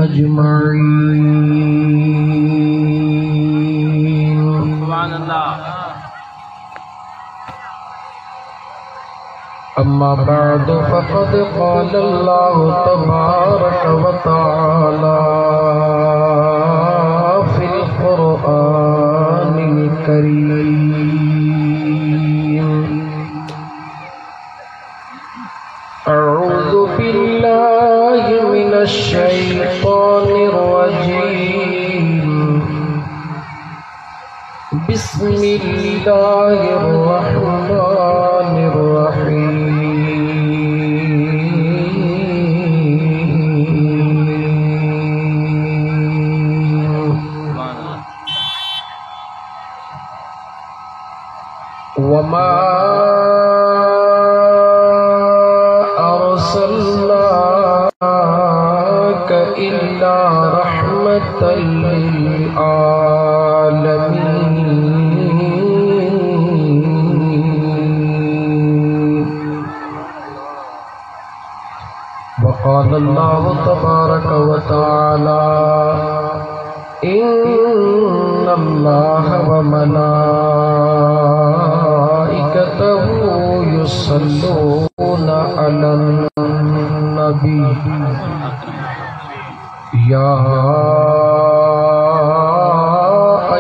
أجمعين. سبحان اللہ. أما بعد فقد قال الله تبارك وتعالى في القرآن الكريم: أعوذ بالله من الشيطان الرجيم. بسم الله الرحمن الرحيم. وما أرسلناك إلا رحمة للعالمين. وقال الله تبارك وتعالى: إن الله وملائكته يصلون على النبي يا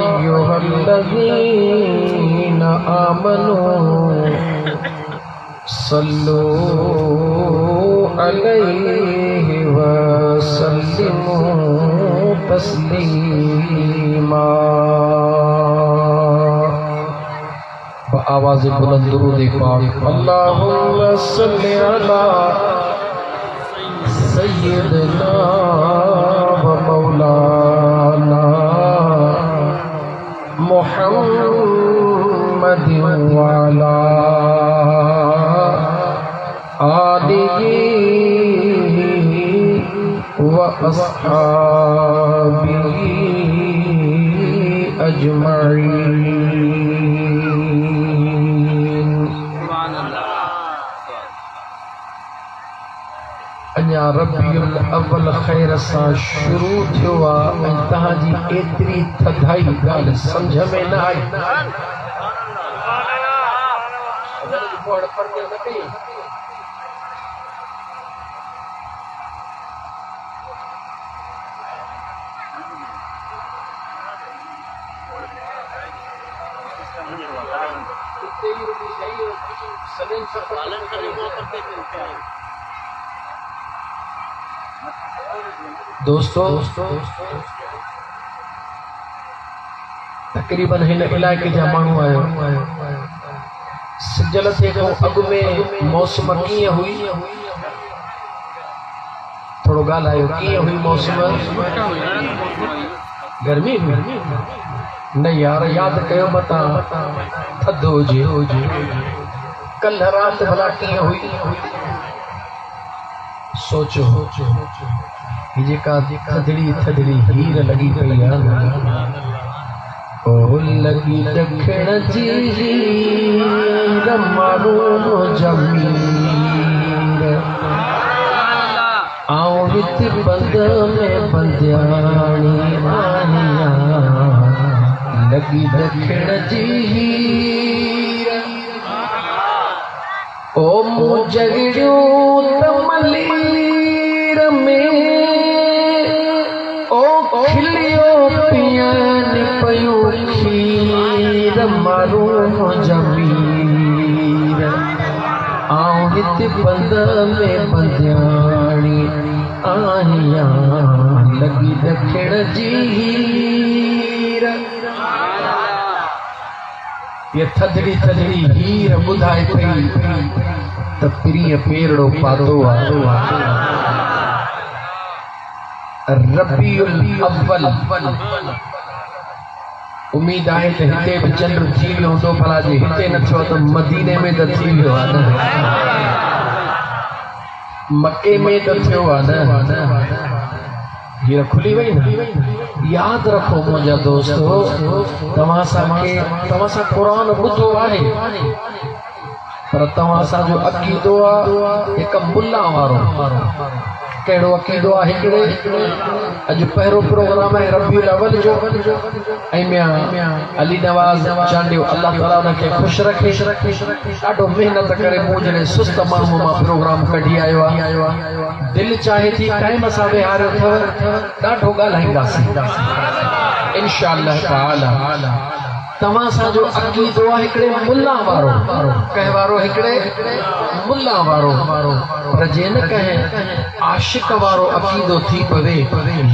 أيها الذين آمنوا صلوا عليه وسلموا تسلیما. بآواز بلند درود پاک: اللہم صلی علی سیدنا و مولانا محمد وعلی آلہ وأصحابه أجمعين. انیا ربی الاول خیر سان شروع تھوا انتہا جی ایتری تھدائی گال سمجھ میں نہ آئی. دوستو تقریباً ہن علاقے جا مانو آئے سجل تھے کو اگ میں موسم کیے ہوئی تھوڑو گال آئے کیے ہوئی موسم گرمی ہوئی نہیں یار یاد کہو بتا تھد ہو جے کل رات بھلا کیے ہوئی سوچو یہ کا تھدڑی تھدڑی ہیر لگی پئی آنا او لگی دکھن جی ہیر معلوم جمیر آؤ ہت بند میں بندیانی آنیا لگی دکھن جی ہیر او مجگڑوں تملیر میں او کھلیو پیان پیو کھیر معلوم جمیر آؤ ہت بند میں بندیانی آہیاں لگی دکھڑ جی ہیر. یہ تھدڑی تھدڑی ہیر بدھائے پئی تپری پیرڑو پاتو آتو ربیع الاول. امید آئے کہ ہتے بھی چندر تھی بھی ہوں تو پلا جی ہتے نہ چھو تو مدینے میں تو تھی بھی ہوا نا مکے میں تو تھی ہوا نا یہ کھلی ہوئی نا. یاد رکھو مجھا دوستو تماسا قرآن بدھو آئے पर तव्हां सां जो अक़ीदो आहे हिकु मुल्ला वारो कहिड़ो अक़ीदो आहे हिकिड़े अॼु पहिरों प्रोग्राम आहे रबीउल अव्वल जो ऐं मियां अली नवाज़ चांडियो अल्लाह ताला उनखे ख़ुशि रखे ॾाढो महिनत करे मूं जहिड़े सुस्त माण्हू मां प्रोग्राम कढी आयो आहे दिलि चाहे थी टाइम सां विहारियो अथव ॾाढो ॻाल्हाईंदासीं इंशाअल्लाह ताला तव्हां सां जो अक़ीदो आहे हिकिड़े मुल्ला वारो कंहिं वारो हिकिड़े मुल्ला वारो पर जे न कंहिं आशिक वारो अक़ीदो थी पवे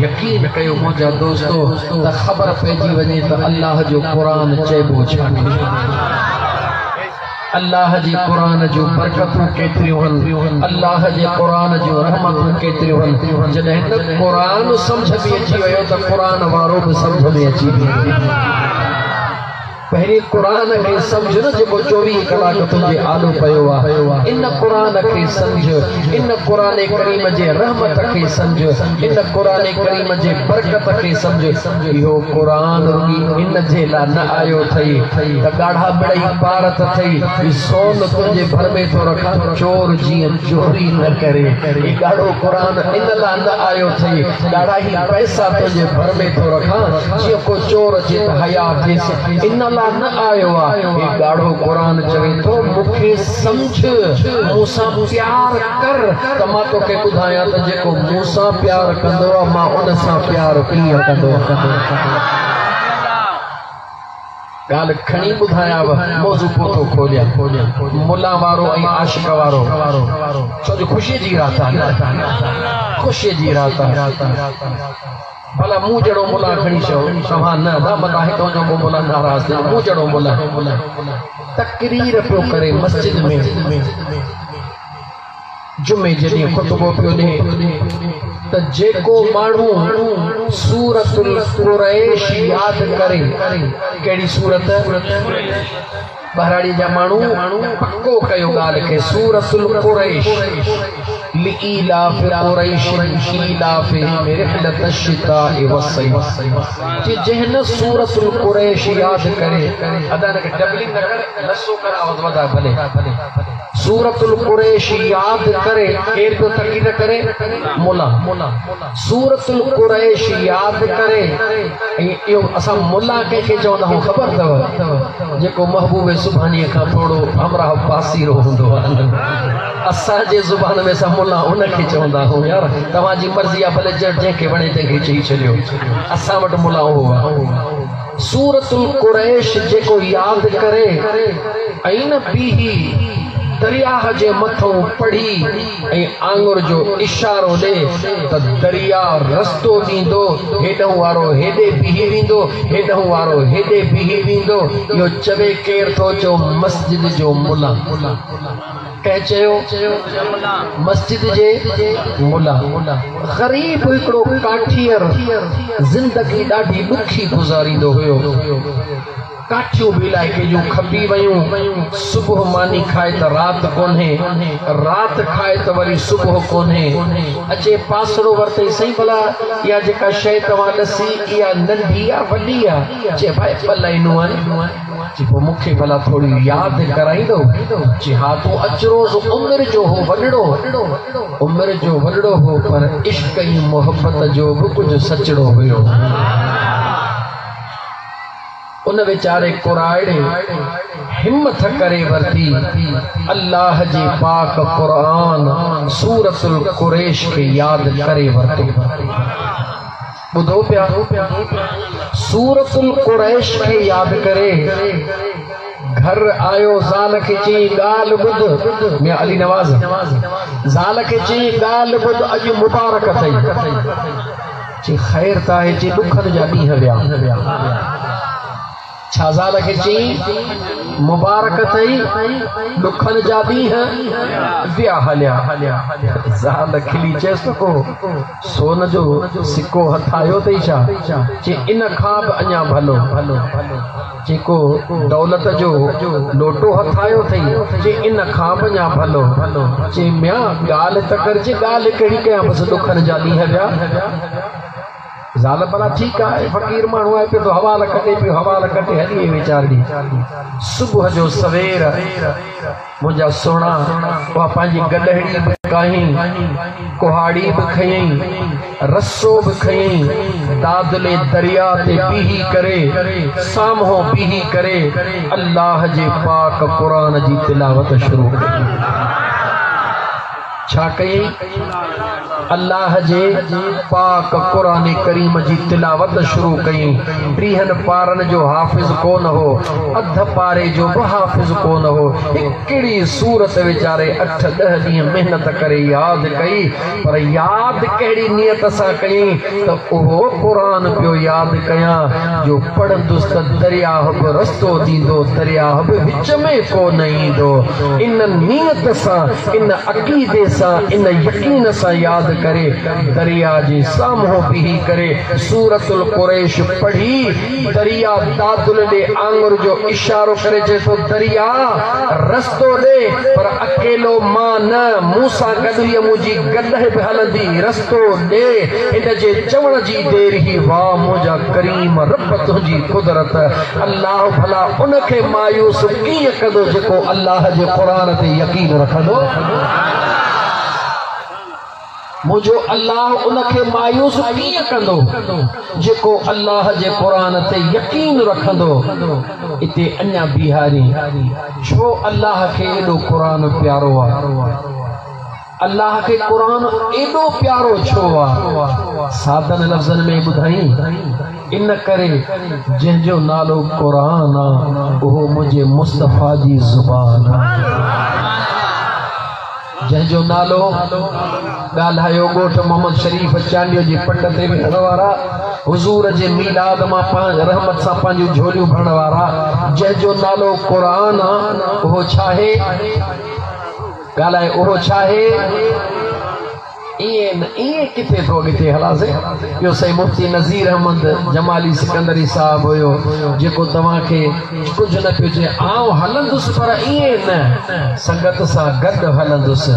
यकीन कयो मुंहिंजा दोस्तो त ख़बर पइजी वञे त अल्लाह जो क़ुरान चइबो छा अल्लाह जी क़ुरान जो बरकतूं केतिरियूं आहिनि अल्लाह जे क़ुरान जो रहमतूं केतिरियूं आहिनि जॾहिं त क़ुरान सम्झ में अची वियो त क़ुरान वारो बि सम्झ में अची वियो पहिरीं क़ुरान खे सम्झ न जेको 24 कलाक तुंहिंजे आलो पियो आहे इन क़ुरान खे सम्झ इन क़ुरान करीम जे रहमत खे सम्झ इन क़ुरान करीम जे बरकत खे सम्झ इहो क़ुरान रुॻी इन जे लाइ न आयो अथई त ॻाढ़ा मिड़ई पार अथई सोन तुंहिंजे भर में थो रखां चोर जीअं चोरी न करे ही ॻाढ़ो क़ुरान इन लाइ न आयो अथई ॻाढ़ा ई पैसा तुंहिंजे भर में थो रखां जीअं को चोर अचे त हया थिएसि इन लाइ न आयो आहे हे ॻाढ़ो क़ुरान चवे थो मूंखे सम्झ मूंसां प्यार कर त मां तोखे ॿुधायां त जेको मूंसां प्यार कंदो आहे मां उन सां प्यार कीअं कंदो ॻाल्हि खणी ॿुधायांव मौज़ू पोथो खोलिया मुल्ला वारो ऐं आशिक वारो छो जो ख़ुशीअ जी रात आहे ख़ुशीअ जी रात आहे भला मूं जहिड़ो मुल्ला खणी चओ तव्हां न मता हितां जो को मुल्ला नाराज़ थियो मूं जहिड़ो मुल्ला तकरीर पियो करे मस्जिद में जुमे जॾहिं ख़ुतबो पियो ॾे त जेको माण्हू सूरतुल कुरैश यादि करे कहिड़ी सूरत बहराड़ी जा माण्हू पक्को कयो ॻाल्हि खे सूरतुल कुरैश लिईलाफ कुरैश ईलाफिहिम रिहलत अश्शिताइ वस्सैफ जंहिं न सूरतुल कुरैश यादि करे अदा न डबलिंग न करे नसो कर आवाज़ वधा भले सूरतुल कुरैश यादि करे केर पियो तकरीर करे मुल्ला सूरतुल कुरैश यादि करे ऐं इहो असां मुल्ला कंहिंखे चवंदा आहियूं ख़बर अथव जेको महबूब सुभाणीअ खां थोरो हमराह पासीरो हूंदो आहे असांजे ज़ुबान में असां मुल्ला उनखे चवंदा आहियूं यार तव्हांजी मर्ज़ी आहे भले जंहिंखे वणे तंहिंखे चई छॾियो असां वटि मुल्ला उहो आहे सूरतुल कुरैश जेको यादि करे ऐं न बीही दरियाह जे मथों पढ़ी ऐं आंगुर जो इशारो ॾे त दरिया रस्तो ॾींदो हेॾों वारो हेॾे बीही वेंदो हेॾों वारो हेॾे बीही वेंदो इहो चवे केर थो चओ मस्जिद जो मुल्ला कंहिं चयो मस्जिद जे मुल्ला ग़रीब हिकिड़ो काठियर ज़िंदगी ॾाढी ॾुखी गुज़ारींदो हुयो काठियूं बि इलाइक़े जूं खपी वयूं सुबुह मानी खाए त राति कोन्हे राति खाए त वरी सुबुह कोन्हे अचे पासरो वरिते सही भला इहा जेका शइ तव्हां ॾसी इहा नंढी आहे वॾी आहे चए भाई ॿ लाइनूं आहिनि चए पोइ मूंखे भला थोरी यादि कराईंदो चए हा तूं अचरोज़ उमिरि जो हो वॾड़ो उमिरि जो वॾड़ो हो पर इश्क ऐं मोहबत जो बि कुझु सचड़ो हुयो उन वीचारे कुराड़े हिम्मत करे वरती अल्लाह जे पाक कुरान सूरतुल कुरैश के याद करे वरतो ॿुधो पिया सूरतुल कुरैश के याद करे घर आयो ज़ाल के चई ॻाल्हि ॿुध मियां अली नवाज़ ज़ाल के चई ॻाल्हि ॿुध अॼु मुबारक अथई चई ख़ैर त आहे चई ॾुखनि जा ॾींहं विया छा ज़ाल के चई मुबारक अथई ॾुखनि जा ॾींहं विया हलिया ज़ाल खिली चएसि त को सोन जो सिक्को हथायो अथई छा चई इन खां बि अञा भलो जेको दौलत जो लोटो हथायो अथई चई इन खां बि अञा भलो चई मियां ॻाल्हि त करजे ॻाल्हि कहिड़ी कयां बसि ॾुखनि जा ॾींहं विया ज़ाल भला ठीक है फ़कीर माण्हू आहे पियो तो हवाला कटे पियो हवाला कटे हली वीचारी सुबुह जो सवेर मुंहिंजा सोना उहा पंहिंजी गॾहड़ी बि कयईं कुहाड़ी बि खयईं रसो बि खयईं दादले दरिया ते बीही करे साम्हूं बीही करे अल्लाह जे पाक क़ुरान जी तिलावत शुरू कई छा कयईं अल्लाह जे पाक कुरान करीम जी तिलावत शुरू कयईं 30 पारन जो हाफिज कोन हो अध पारे जो भी हाफिज कोन हो हिकड़ी सूरत वीचारे 8-10 ॾींहं मेहनत करे याद कई पर याद कहिड़ी नियत सां कयईं त उहो कुरान पियो याद कयां जो पढ़ंदुसि त दरियाह बि रस्तो ॾींदो दरियाह बि विच में कोन ईंदो इन नियत सां इन अक़ीदे सां इन यकीन सां याद करे दरिया जी साम्हूं बीही करे सूरतुल कुरैश पढ़ी दरिया दादुल ॾे आंगुर जो इशारो करे चए थो दरिया रस्तो ॾे पर अकेलो मां न मूंसां गॾु इहा मुंहिंजी गॾह बि हलंदी रस्तो ॾे इन जे चवण जी देरि ई वाह मुंहिंजा करीम रब तुंहिंजी कुदरत अल्लाह भला उनखे मायूस कीअं कंदो जेको अल्लाह जे क़ुरान ते यकीन रखंदो मुझो अल्लाह उनखे मायूस कीअं कंदो जेको अल्लाह जे क़ुरान ते यकीन रखंदो इते अञा बिहारी छो अल्लाह खे एॾो क़ुरान प्यारो आहे अल्लाह खे क़ुरान एॾो प्यारो छो आहे सादन लफ़्ज़न में ॿुधाई इन करे जंहिंजो नालो क़ुरान आहे उहो मुंहिंजे मुस्तफ़ा जी ज़ुबान आहे जंहिंजो नालो ॻाल्हायो ॻोठ मोहम्मद शरीफ चांडियो जी पट ते वेहण वारा हुज़ूर जे मीलाद मां रहमत सां पंहिंजूं झोलियूं भरण वारा जंहिंजो नालो क़ुरान आहे उहो छा आहे ॻाल्हाए उहो छा आहे इएं किथे थो अॻिते हलासे इहो सही मुफ्ती नज़ीर अहमद जमाली सिकंदरी साहब हुयो जेको तव्हांखे कुझु न पियो चए आउं हलंदुसि पर ईअं न संगत सां गॾु हलंदुसि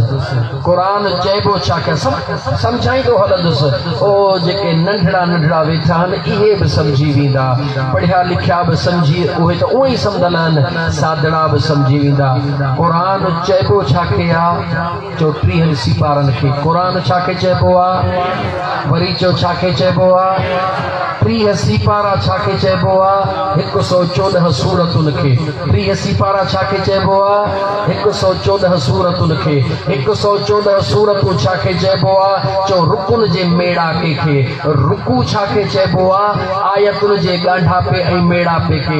क़ुरान चइबो छा कयां सम्झाईंदो हलंदुसि ओ जेके नंढड़ा नंढड़ा वेठा आहिनि इहे बि सम्झी वेंदा पढ़िया लिखिया बि सम्झी उहे त उअं ई सम्झंदा आहिनि सादड़ा बि सम्झी वेंदा क़ुरान चइबो छा खे आहे 34 सिपारनि खे क़ुरान छा खे चइबो आहे वरी चओ छा खे चइबो आहे 30 सिपारा छा खे चइबो आहे 114 सूरतुनि खे 30 सिपारा छा खे चइबो आहे 114 सूरतुनि खे 114 सूरतूं छा खे चइबो आहे चओ रुकुन जे मेड़ाके खे रुकू छा खे चइबो आहे आयतुनि जे ॻांढापे ऐं मेड़ापे खे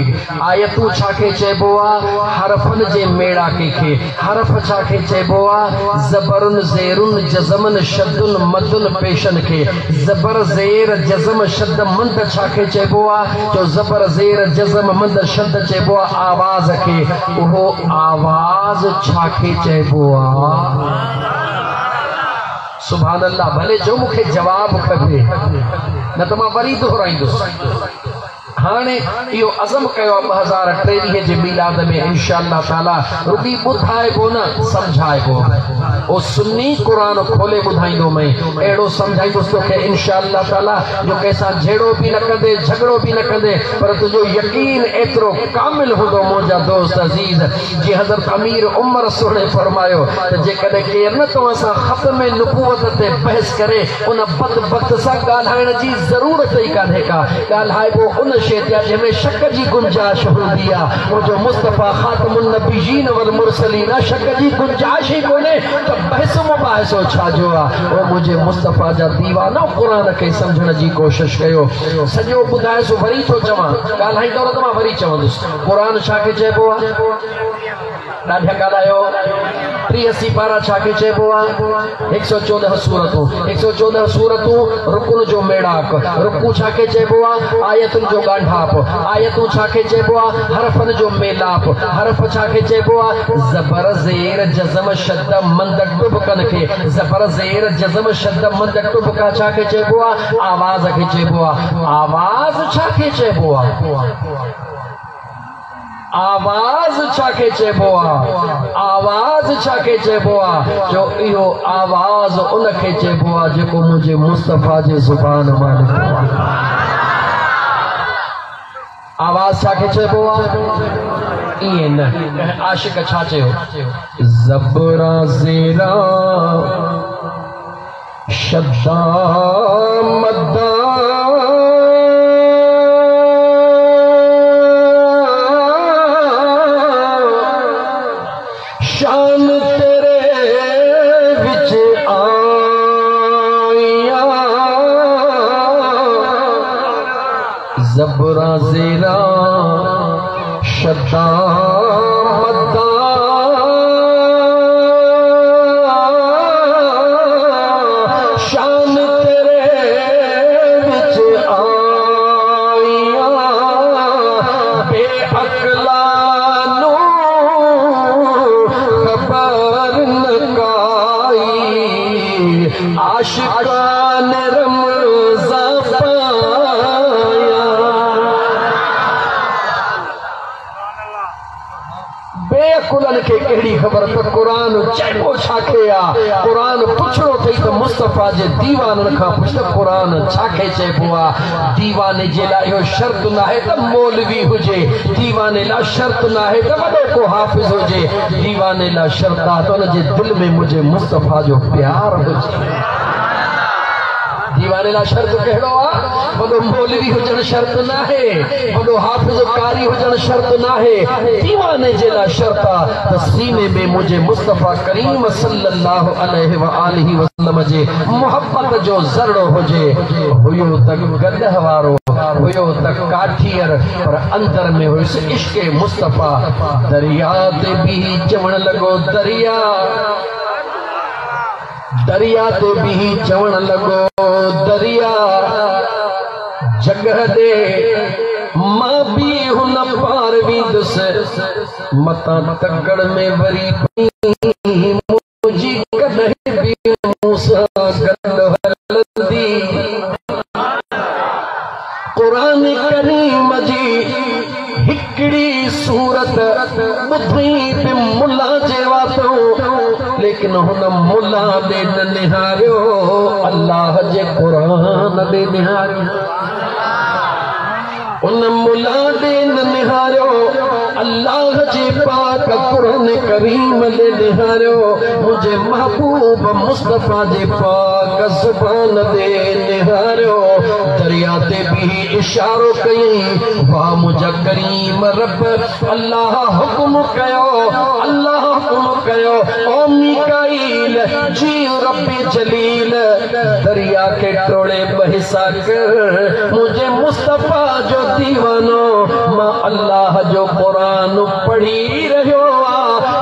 आयतूं छा खे चइबो आहे हरफनि जे मेड़ाके खे हरफ छा खे चइबो आहे ज़बरुन ज़ेरुन जज़मन शद्दुन मदुन पेशन खे ज़बर ज़ेर जज़म शद्द मंद छा खे चइबो आहे जो ज़बर ज़ेर जज़म मंद शद्द चइबो आहे आवाज़ खे उहो आवाज़ छा खे चइबो आहे सुभान अल्लाह भले जो मूंखे जवाब खपे न त मां वरी दोहराईंदुसि हाणे इहो अज़म कयो 2023 जे मीलाद में इंशाअल्लाह ताला रुगी ॿुधाइबो न सम्झाइबो ओ सुन्नी क़ुरान खोले ॿुधाईंदो मैं अहिड़ो सम्झाईंदुसि तोखे इंशाअल्लाह ताला जो कंहिंसां झेड़ो बि न कंदे झगड़ो बि न कंदे पर तुंहिंजो यकीन एतिरो कामिल हूंदो मुंहिंजा दोस्त अज़ीज़ जीअं हज़रत अमीर उमर सुहिणे फरमायो त जेकॾहिं केरु न तव्हां सां ख़त्म नबूवत ते बहस करे उन बदबख्त सां ॻाल्हाइण जी ज़रूरत ई कान्हे का ॻाल्हाइबो उन जंहिंमें शक जी गुंजाइश हूंदी आहे मुंहिंजो मुस्तफ़ा ख़ातमुन नबीयीन वल मुरसलीन शक जी गुंजाइश ई कोन्हे त बहस मुबाहिसो छाजो आहे ओ मुंहिंजे मुस्तफ़ा जा दीवाना क़ुरान खे सम्झण जी कोशिश कयो सॼो ॿुधाएसो वरी थो चवां ॻाल्हाईंदो त मां वरी चवंदुसि क़ुरान छा खे चइबो आहे ॾाढा ॻाल्हायो 30 सिपारा छा खे चइबो आहे 114 सूरतूं 114 सूरतूं रुकुन जो मेड़ाक रुकू छा खे चइबो आहे आयतुनि जो ॻांढाप आयतूं छा खे चइबो आहे हरफनि जो मेलाप हरफ छा खे चइबो आहे ज़बर ज़ेर जज़म शद्द मंद टुबकनि खे ज़बर ज़ेर जज़म शद्द मंद टुबका छा खे चइबो आहे आवाज़ खे चइबो आहे आवाज़ छा खे चइबो आहे आवाज छाके चइबो आहे, आवाज छाके चइबो आहे, जो इहो आवाज उनखे चइबो आहे जेको मुंहिंजे मुस्तफ़ा जे ज़ुबान मां निकितो आहे। आवाज छाके चइबो आहे? इएं न। आशिक छा चयो? ज़बरा ज़ेरा शद्दा मद्दा शान तेरे विच आया, ज़बरा ज़ेरा शद्दा मद्दा शान तेरे विच आया, बेअक़ला नू खबर न काई, आशिकान रमज़ा बेकुलन के कहिड़ी ख़बर त क़ुरान चइबो छाखे आहे। क़ुरान पुछणो अथई त मुस्तफ़ा जे दीवाननि खां पुछ त क़ुरान छाखे चइबो आहे। दीवाने जे लाइ इहो शर्त न आहे त मौलवी हुजे, दीवाने लाइ शर्त न आहे त वॾो को हाफ़िज़ हुजे, दीवाने लाइ शर्त आहे त हुनजे दिलि में मुंहिंजे मुस्तफ़ा जो प्यार हुजे। दीवाने लाइ शर्त कहिड़ो आहे? वॾो मौलवी हुजण शर्त न आहे, वॾो हाफ़िज़ कारी हुजण शर्त न आहे। दीवाने जे लाइ शर्त आहे त सीने में मुंहिंजे मुस्तफ़ा करीम सल्लल्लाहु अलैहि व आलिहि वसल्लम जे मोहब्बत जो ज़रड़ो हुजे। हुयो त गदह वारो, हुयो त काठीअर, पर अंदर में हुयुसि इश्क़े मुस्तफ़ा। दरिया ते बीही चवण लॻो दरिया, दरिया ते बीही चवण लॻो दरिया, जगह दे मां भी हुन पार वेंदुसि, मतां तकड़ में वरी मुंहिंजी कॾहिं बि मूंसां गॾु हलंदी। क़ुरान करीम जी हिकिड़ी सूरत ॿुधी बि मुला जे वातो, लेकिन हुन मुला ॾे न निहारियो, अल्लाह जे क़ुरान ॾे निहारियो। उन मुला ॾे न निहारियो, अल्लाह जे पाक क़ुरान करीम ॾे निहारियो। मुंहिंजे महबूब मुस्तफ़ा जे पाक ज़ुबान ॾे निहारियो। दरिया ते भी इशारो कयईं, वाह मुंहिंजा करीम रब, अल्लाह हुक्म कयो, अल्लाह हुक्म कयो, ओ मीकाईल जी रब्बे जलील, दरिया के टोड़े बहिसा कर। मुंहिंजे मुस्तफ़ा जो दीवानो मां अल्लाह जो क़ुरान पढ़ी रहियो आ,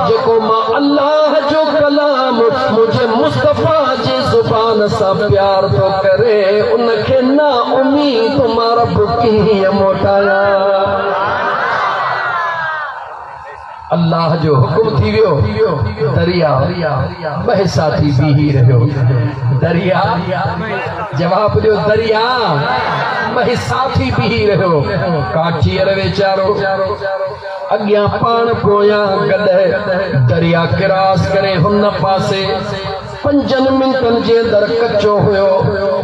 जेको मां अल्लाह जो कलाम मुंहिंजे मुस्तफ़ा जे ज़ुबान सां प्यार थो करे, उनखे ना उम्मीद मां रब कीअं मोटाया। अल्लाह जो हुक्म थी वियो, दरिया बहिसा थी बीही रहियो। दरिया जवाब ॾियो, दरिया बहिसा थी बीही रहियो। काठीअर वीचारो अॻियां पाण पोयां गॾु दरिया क्रॉस करे हुन पासे 5 मिंटनि जे अंदर कच्चो हुयो,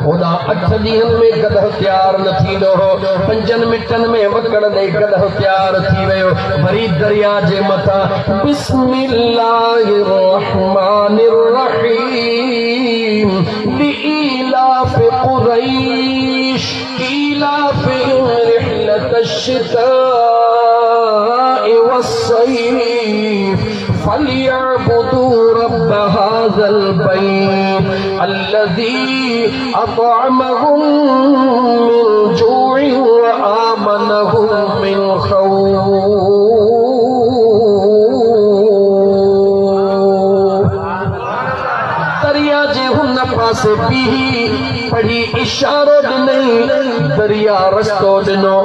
होॾा 8 ॾींहंनि में गदह तैयार न थींदो हो। 5 मिंटनि में वकड़ ॾेई गदह तैयार थी वियो। वरी दरिया जे मथां बिस्मिल्लाहिर रहमानिर रहीम लिईलाफ कुरैश ईलाफ रिहलतश शिताइ वस्सैफ फलियअबुदू रब्ब हाज़ल बैत अल्लज़ी अतअमहुम मिन जूइन व आमनहुम मिन खौफ। दरिया जे हुन पासे बीही पढ़ी इशारो ॾिनई, दरिया रस्तो ॾिनो।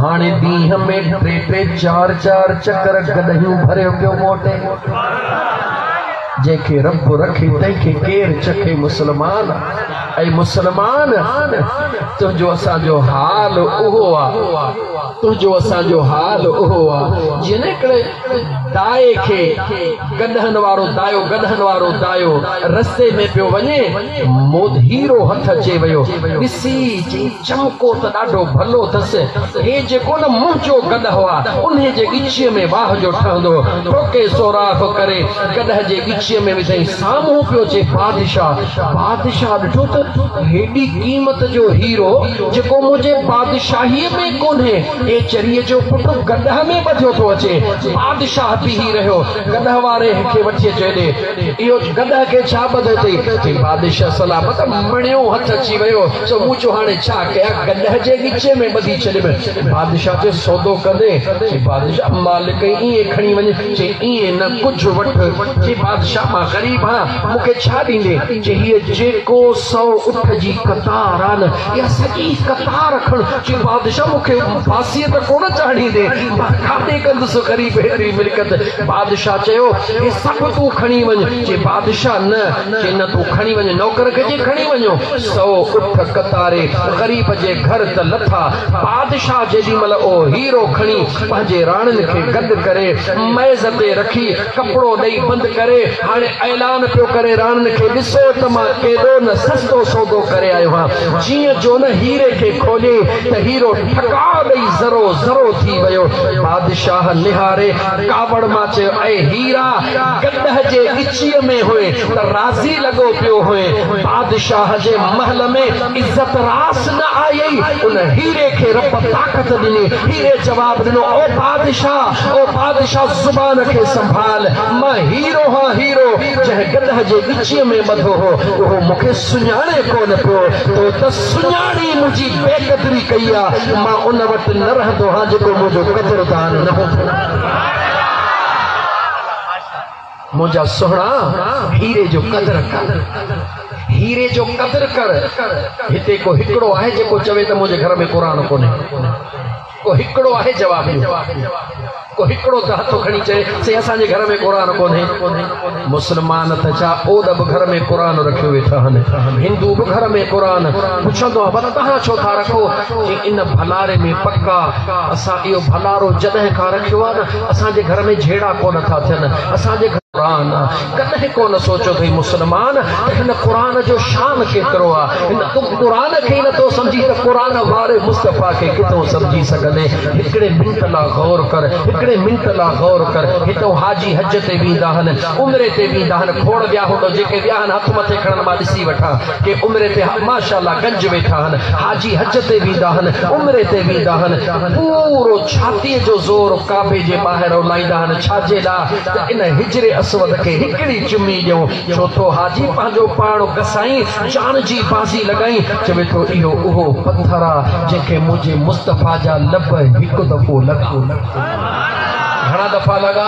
हाणे ॾींहं में 3-3 4-4 चकर गॾहियूं भरियो पियो मोटे। जंहिंखे रब रखे तंहिंखे केरु चखे। मुसलमान ऐं मुसलमान तुंहिंजो असांजो हाल उहो आहे। तुझो असांजो हाल ओहो आ जिने दाए खे गडहन वारो दायो रस्ते में पियो वञे मोद हीरो हथ अचे वियो ॾिसी चमको त ॾाढो भलो अथसि हे जेको न मुंहिंजो गॾह आहे उन जे गिचीअ में वाह जो ठहंदो टोके सोराख करे गॾह जे गिचीअ में विधई साम्हूं पियो अचे बादशाह ॾिठो त हेॾी क़ीमत जो हीरो जेको मुंहिंजे बादशाहीअ में कोन्हे ए चरीअ जो पुट गॾह में ॿधियो थो अचे बादशाह बीही रहियो गॾह वारे खे वठी अचे ॾे इहो गॾह खे छा ॿधो अथई बादशाह सलामत मणियो हथ अची वियो सो मूं चयो हाणे छा कयां गॾह जे गिचे में ॿधी छॾियमि बादशाह चयो सौदो कंदे बादशाह मालिक ईअं खणी वञे चई ईअं न कुझु वठ चई बादशाह मां ग़रीब आहियां मूंखे छा ॾींदे चई हीअ जेको 100 उठ जी कतार आहे न इहा सॼी कतार खण चई बादशाह मूंखे फांसीअ त कोन चाढ़ींदे मां काॾे कंदुसि ग़रीब हेॾी मिल्कत बादशाह चयो हे सभु तूं खणी वञ चई बादशाह न चई न तूं खणी वञ नौकर खे चई खणी वञो 100 उठ कतारे ग़रीब जे घर त लथा बादशाह जेॾी महिल ओ हीरो खणी पंहिंजे राणियुनि खे गॾु करे मेज़ ते रखी कपिड़ो ॾेई बंदि करे हाणे ऐलान पियो करे राणियुनि खे ॾिसो त मां केॾो न सस्तो सौदो करे आयो आहियां जीअं जो न हीरे खे खोले त हीरो ठका ॾेई ज़रो ज़रो थी वियो बादशाह निहारे कावड़ मां चयो ऐं हीरा गॾह जे गिचीअ में हुए त राज़ी लॻो पियो हुए बादशाह जे महल में इज्जत रास न आई उन हीरे खे रब ताकत ॾिनी हीरे जवाब ॾिनो ओ बादशाह ज़ुबान खे संभाल मां हीरो हां हीरो जंहिं गॾह जे गिचीअ में ॿधो हो उहो मूंखे सुञाणे कोन पियो तो त सुञाणी मुंहिंजी बेक़दरी कई आहे मां उन वटि न रहंदो हां जेको मुंहिंजो क़दरदान न हो मुंहिंजा सुहिणा हीरे जो क़दर कर हिते को हिकिड़ो आहे जेको चवे त मुंहिंजे घर में क़ुरान कोन्हे को हिकिड़ो आहे जवाब को हिकिड़ो त हथो खणी चए से असांजे घर में क़ुरान कोन्हे मुस्लमान त छा ओद बि घर में क़ुरान रखियो वेठा आहिनि हिंदू बि घर में क़ुरान पुछंदो आहे पर तव्हां छो था रखो इन भलारे में पक्का असां इहो भलारो जॾहिं खां रखियो आहे न असांजे घर में झेड़ा कोन था थियनि असांजे कुरान कॾहिं कोन सोचो अथई मुस्लमान हिन क़ुरान जो शान केतिरो आहे हिन तूं क़ुरान खे ई नथो सम्झी त क़ुरान वारे मुस्तफ़ा खे किथां सम्झी सघंदे हिकिड़े मिंट लाइ गौर कर हितां हाजी हज ते वेंदा आहिनि उमिरे ते वेंदा आहिनि खोड़ विया हूंदो जेके विया आहिनि हथ मथे खणण मां ॾिसी वठां के उमिरे ते माशाअल्लाह गंज वेठा आहिनि हाजी हज ते वेंदा आहिनि उमिरे ते वेंदा आहिनि पूरो छातीअ जो ज़ोर काबे जे ॿाहिरि लाईंदा आहिनि छाजे लाइ त इन हिजरे असवद के हिकड़ी चुमी ॾियो छो तो हाजी पंहिंजो पाण गसाई जान जी बाज़ी लगाई चवे तो इहो उहो पत्थर आहे जंहिंखे मुंहिंजे मुस्तफ़ा जा लब हिकु दफ़ो लॻा घणा दफ़ा लॻा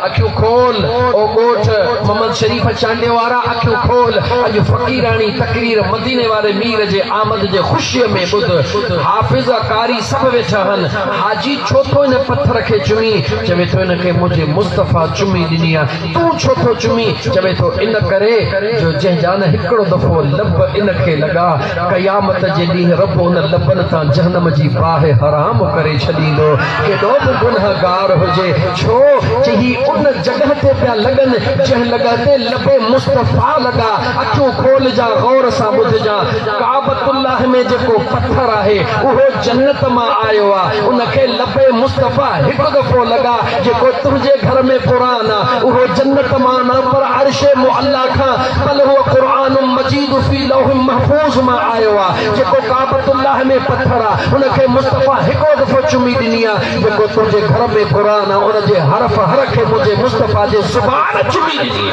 अखियूं खोल ओ ॻोठ मोहम्मद शरीफ चांडे वारा अखियूं खोल अॼु फ़कीरानी तकरीर मदीने वारे मीर जे आमद जे ख़ुशीअ में ॿुध हाफ़िज़ कारी सभु वेठा आहिनि हाजी छो थो इन पत्थर खे चुमी चवे थो इनखे मुंहिंजे मुस्तफ़ा चुमी ॾिनी आहे तूं छो थो चुमी चवे थो इन करे जो जंहिंजा न हिकिड़ो दफ़ो लब इनखे लॻा क़यामत जे ॾींहुं रब उन लबनि तां जहनम जी बाहि हराम करे छॾींदो केॾो बि गुनहगार हुजे छो चई उन जगह ते पिया लगन जंहिं लॻा ते लबे मुस्तफ़ा लॻा अखियूं खोल जा गौर सां ॿुधजा काबतुल्लाह में जेको पत्थर आहे उहो जन्नत मां आयो आहे उनखे लबे मुस्तफ़ा हिकु दफ़ो लॻा जेको तुंहिंजे घर में क़ुरान आहे उहो जन्नत मां न पर अर्शे मुअल्ला खां बल हुओ क़ुरान मजीद फी लौह महफूज़ मां आयो आहे जेको काबतुल्लाह में पत्थर आहे उनखे मुस्तफ़ा हिकु दफ़ो चुमी ॾिनी आहे जेको तुंहिंजे घर में क़ुरान आहे उनजे हरफ हर खे मुझे मुस्तफ़ा जे ज़ुबान चुमी ॾिनी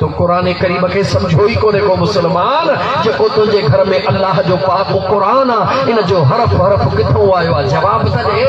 तो कुरान करीम के समझो ही कोने को मुसलमान जेको तुझे घर में अल्लाह जो पाक कुरान इन जो हरफ हरफ किथों आयो जवाब त दे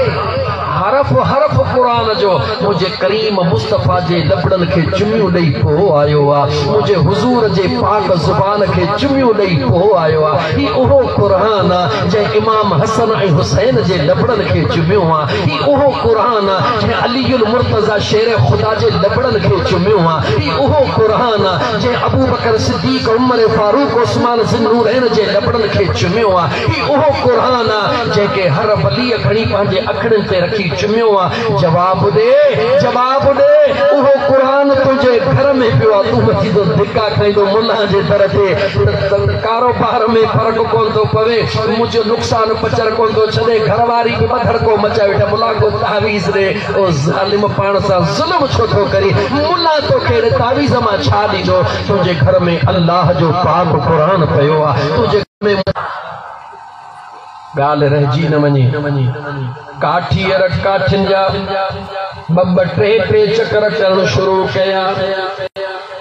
हरफ हरफ कुरान जो मुझे करीम मुस्तफा जे लबड़न के चुमियूं ॾेई पो आयो आ, मुझे हुजूर जे पाक ज़ुबान के चुमियूं ॾेई पो आयो आ। ही उहो कुरान आ जे इमाम हसन ऐं हुसैन जे लबड़न के चुमियूं आ। ही उहो कुरान आ जे अलीउल मुर्तज़ा शेर खुदा जे लबड़न के चुमियूं आ। ही उहो कुरान आ जे अबू बकर सिद्दीक उमर फारूक उस्मान ज़ुन्नूरैन जे लबड़न के चुमियूं आ। ही उहो कुरान आ जेके हर वली खणी पंहिंजे अखड़नि ते रखी चुमियो आ। जवाब दे उहो कुरान तुझे घर में पियो आहे, तूं वठी तो धिका खाईंदो मुल्ला जे दर ते। कारोबार में फर्क कोन थो पवे, मुंहिंजो नुक़सान पचर कोन थो छॾे, घरवारी बि बधड़को मचाए वेठा, मुल्ला को तावीज़ ॾे। ओ ज़ालिम पाण सां ज़ुल्म छो थो करी, मुल्ला तोखे तावीज़ मां छा ॾींदो? तुंहिंजे घर में अल्लाह जो पाक कुरान पियो आहे। तुंहिंजे घर में गाल रहिजी न वञे। काठी काठिन जा ॿ टे चकर करण शुरू कया,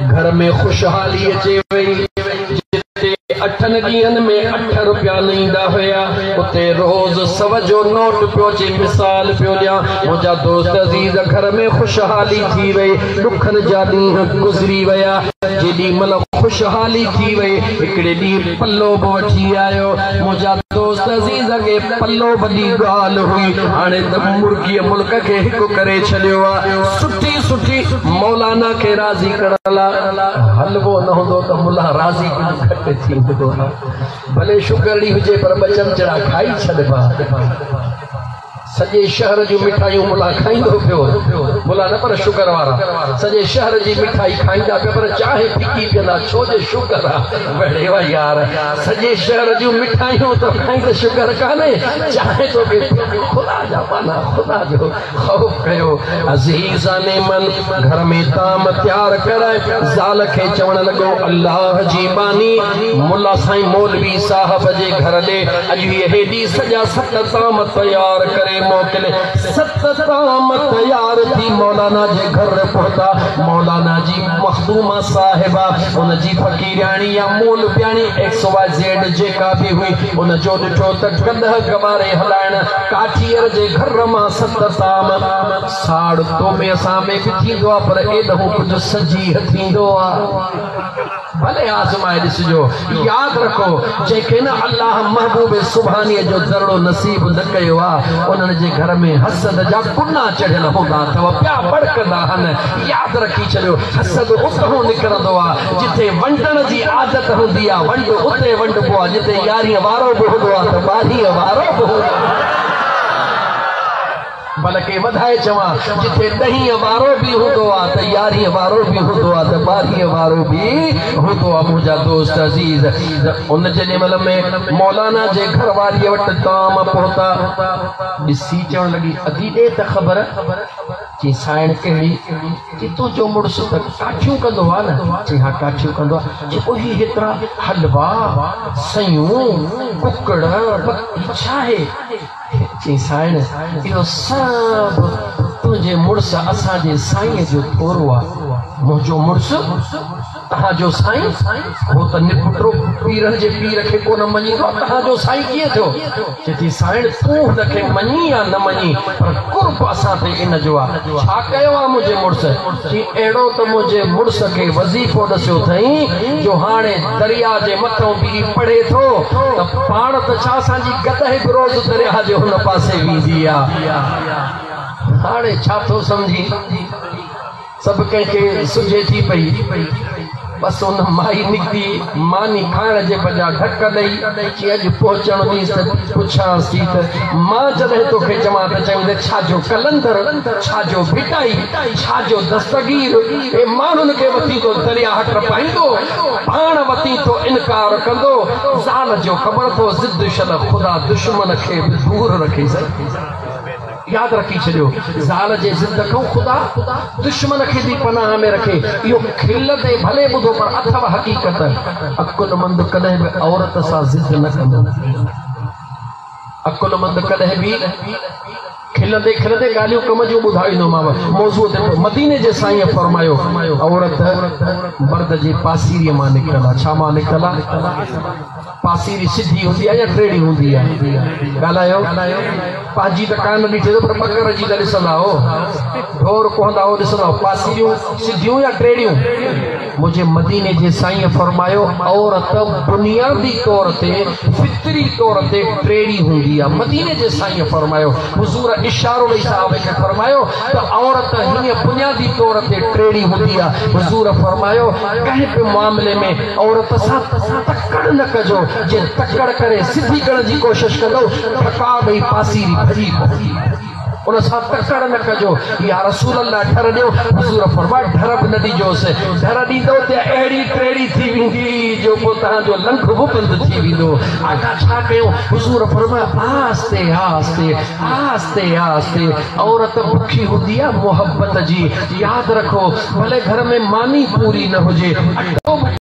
घर में खुशहाली अचे वई। जिते 8 ॾींहंनि में 8 रुपया न ईंदा हुया, उते रोज़ 100 जो नोट पियो अचे। मिसाल पियो ॾियां, मुंहिंजा दोस्त अज़ीज़, घर में खुशहाली थी वई, ॾुखनि जा ॾींहं गुज़री विया। जेॾी महिल खुशहाली थी वई, हिकिड़े ॾींहुं पल्लो बि वठी आयो। मुंहिंजा दोस्त अज़ीज़ खे पल्लो वॾी ॻाल्हि हुई, हाणे त मुर्गीअ मुल्क खे हिकु करे छॾियो आहे। सुठी मौलाना खे राज़ी करण लाइ हलवो न हूंदो त मुल्ला राज़ी घटि थींदो आहे। भले शुगरड़ी हुजे पर 2 चमचड़ा खाई छॾिबा। सॼे शहर जूं मिठाइयूं मुल्ला खाईंदो पियो, मुल्ला न पर शुगर वारा सॼे शहर जी मिठाई खाईंदा पिया, पर चाहे फिकी पीअंदा, छो जे शुगर आहे। बड़े वा यार, सॼे शहर जूं मिठाइयूं तो खाईंदे, शुगर कान्हे, चाहे तो बि खुदा जा पाना, खुदा जो ख़ौफ़ कयो। अज़ीज़ाने मन, घर में ताम तैयार कराए। ज़ाल खे चवण लॻो, अल्लाह जी बानी मुल्ला साईं मौलवी साहब जे घर ॾे अॼु हेॾी सॼा 7 ताम तैयार करे मोकिले। 7 ताम तैयार थी मौलाना जे घर पहुता। मौलाना जी मखदूमा साहिबा, उन जी फकीराणी या मूल प्याणी XYZ जेका बि हुई, उन जो ॾिठो त कदह गवारे हलाइण काठीअर जे घर मां 7 ताम। साड़ तो में असां में बि थींदो आहे, पर एॾो कुझु सजीह थींदो आहे। भले आज़माए ॾिसजो। यादि रखो, जेके न अल्लाह महबूब सुभानीअ जो दर्ड़ो नसीब न कयो आहे, उन्हनि जे घर में हसद जा कुना चढ़ियल हूंदा अथव, पिया भड़कंदा आहिनि। यादि रखी छॾियो, हसद उतां निकिरंदो आहे जिथे वंडण जी आदत हूंदी आहे, वंड उते वंडबो आहे। जिथे 11 वारो बि हूंदो आहे त 12 वारो बि हूंदो आहे। बल्कि वधाए चवां, जिथे 10 वारो बि हूंदो आहे त 11 वारो बि हूंदो आहे त 12 वारो बि हूंदो आहे। मुंहिंजा दोस्त अज़ीज़, उन जे महिल में मौलाना जे घर वारीअ वटि ताम पहुता। ॾिसी चवण लॻी, अदी ॾे त ख़बर। चई, साइण कहिड़ी? चई, तुंहिंजो मुड़ुसु त काठियूं कंदो आहे न। चई, हा काठियूं कंदो आहे। चई, उही हेतिरा हलवा, सयूं, कुकड़ छा आहे? चई, साइण इहो सभु तुंहिंजे मुड़ुसु असांजे साईं जो थोरो आहे। मुंहिंजो मुड़ुसु तव्हांजो साईं, हो त निपुटरो पीरनि जे पीर खे कोन मञींदो आहे, तव्हांजो साईं कीअं थियो? चई, साइण तूं हुनखे मञी या न मञी, पर कुर्ब असां ते इन जो आहे। छा कयो आहे मुंहिंजे मुड़ुसु? चई, अहिड़ो त मुंहिंजे मुड़ुस खे वज़ीफ़ो ॾसियो अथई जो हाणे दरिया जे मथां बि पढ़े थो त पाण त छा असांजी गदह बि रोज़ दरिया जे हुन पासे वेंदी आहे। हाणे छा थो सम्झी? सभु कंहिंखे सुझे थी पई। बस उन माई निकिती, मानी खाइण जे बजाय ढक ॾेई, कि अॼु पहुचण ॾींहुं त पुछांसि थी त मां जॾहिं तोखे चवां त चवंदे छाजो कलंदर, छाजो भिटाई, छाजो दस्तगीर। हे माण्हुनि खे वठी तो दरिया हट पाईंदो, पाण वठी तो इनकार कंदो। ज़ाल जो ख़बर थो, ज़िद शल ख़ुदा दुश्मन खे बि दूर रखे सघे। याद रखी छॾियो, ज़ाल जे ज़िद खां ख़ुदा दुश्मन खे बि पनाह में रखे। इहो खिल ते भले ॿुधो, पर अथव हक़ीक़त। अकुलमंद कॾहिं बि औरत सां ज़िद न कंदो। अकुलमंद कॾहिं बि खिलंदे खिलंदे ॻाल्हियूं कम जूं ॿुधाईंदोमांव। मौज़ूअ ते मदीने जे साईं फरमायो, औरत मर्द जे पासीरीअ मां निकिरल आहे। छा मां निकिरल आहे? पासीरी सिधी होंदी है या टेढ़ी होंदी है? गालायो पाजी त कान ॾिठे पर बकर जी त ॾिसंदा हो, ढोर कोहंदा हो ॾिसंदा हो, पासीरियूं सिधियूं या टेढ़ियूं? मुझे मदीने जे साईं फरमायो औरत बुनियादी तौर ते फितरी तौर ते टेढ़ी होंदी है। मदीने जे साईं फरमायो, हुजूर इशारो ॾेई साहब खे फरमायो त औरत हीअं बुनियादी तौर ते टेढ़ी होंदी है। हुजूर फरमायो कंहिं बि मामले में औरत सां तकड़ न कजो, जे तकड़ करे सिधी करण जी कोशिश कंदो ठका ॾेई पासीरी भॼी पवंदी, उन सां तकड़ न कजो। या रसूल अल्लाह ढर ॾियो, हुजूर फरमायो ढर बि न ॾिजोसि, ढर ॾींदो त अहिड़ी टेढ़ी थी वेंदी जो पोइ तव्हांजो लंघ बि बंदि थी वेंदो। आगा छा कयूं? हुजूर फरमायो आस्ते आस्ते आस्ते आस्ते। औरत बुखी हूंदी आहे मोहब्बत जी, यादि रखो, भले घर में मानी पूरी न हुजे।